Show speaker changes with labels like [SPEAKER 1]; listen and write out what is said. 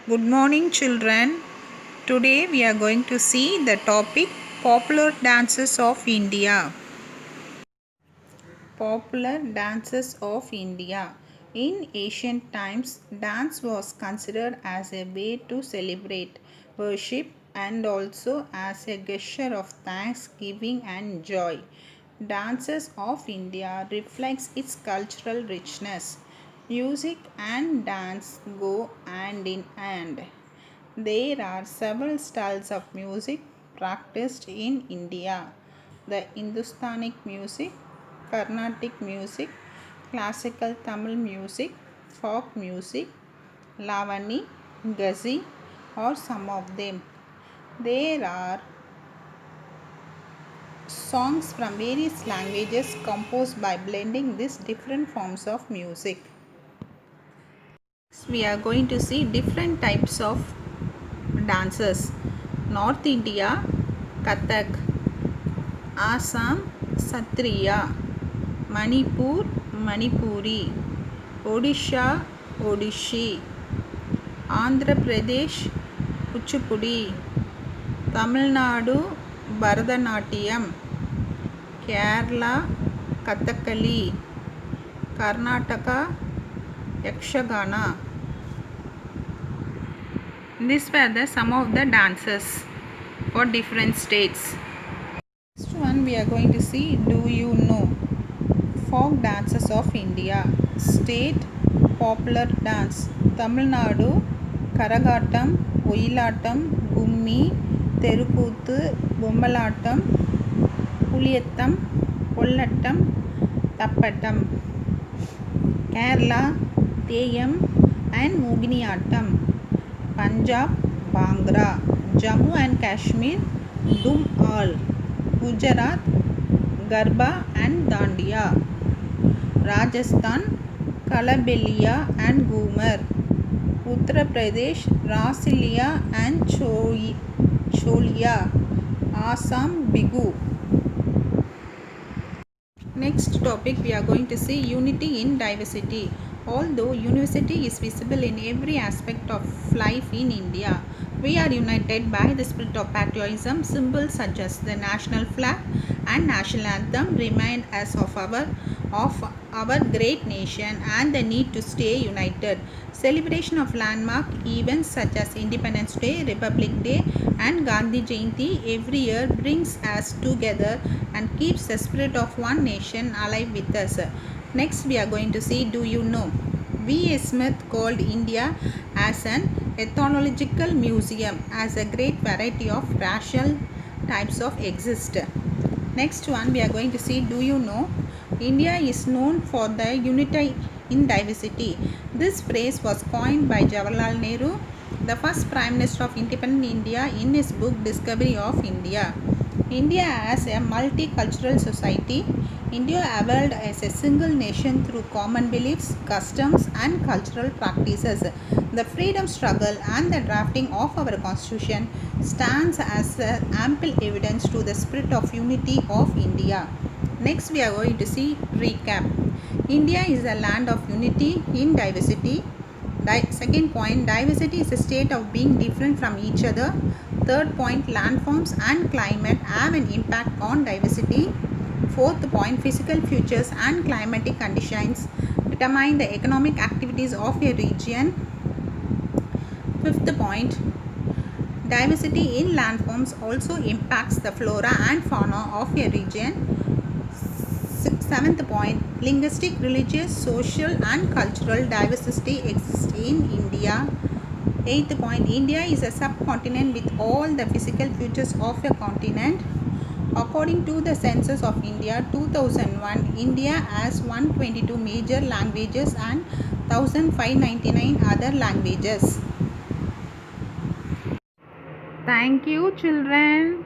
[SPEAKER 1] Good morning, children. Today we are going to see the topic Popular Dances of India. Popular Dances of India. In ancient times, dance was considered as a way to celebrate, worship, and also as a gesture of thanksgiving and joy. Dances of India reflects its cultural richness. Music and dance go hand in hand. There are several styles of music practiced in India. The Hindustanic music, Carnatic music, classical Tamil music, folk music, Lavani, Ghazi are some of them. There are songs from various languages composed by blending these different forms of music. We are going to see different types of dances. North India, Kathak, Assam, Satriya, Manipur, Manipuri, Odisha, Odishi, Andhra Pradesh, Kuchipudi, Tamil Nadu, Bharatanatyam, Kerala, Kathakali, Karnataka, Yakshagana. These were some of the dances for different states. Next one we are going to see Do You Know? Folk dances of India. State popular dance. Tamil Nadu, Karagatam, Oyilatam, Gummi, Terukuthu, Bommalatam, Puliyattam, Pollattam, Tappatam. Kerala, Theyam and Moginiyattam. Punjab, Bhangra. Jammu and Kashmir, Dhum-Al. Gujarat, Garba and Dandiya. Rajasthan, Kalabeliya and Ghumar. Uttar Pradesh, Rasilia and Choliya. Assam, Bigu. Next topic we are going to see unity in diversity. Although university is visible in every aspect of life in India, we are united by the spirit of patriotism. Symbols such as the national flag and national anthem remind us of our great nation and the need to stay united. Celebration of landmark events such as Independence Day, Republic Day and Gandhi Jayanti every year brings us together and keeps the spirit of one nation alive with us. Next we are going to see Do You Know? V.A. Smith called India as an ethnological museum as a great variety of racial types of exist. Next one we are going to see Do You Know? India is known for the unity in diversity. This phrase was coined by Jawaharlal Nehru, the first Prime Minister of independent India, in his book Discovery of India. India as a multicultural society. India evolved as a single nation through common beliefs, customs and cultural practices. The freedom struggle and the drafting of our constitution stands as ample evidence to the spirit of unity of India. Next we are going to see recap. India is a land of unity in diversity. Second point, diversity is a state of being different from each other. Third point, landforms and climate have an impact on diversity. Fourth point, physical features and climatic conditions determine the economic activities of a region. Fifth point, diversity in landforms also impacts the flora and fauna of a region. Seventh point, linguistic, religious, social and cultural diversity exists in India. Eighth point, India is a subcontinent with all the physical features of a continent. According to the Census of India 2001, India has 122 major languages and 1599 other languages. Thank you, children.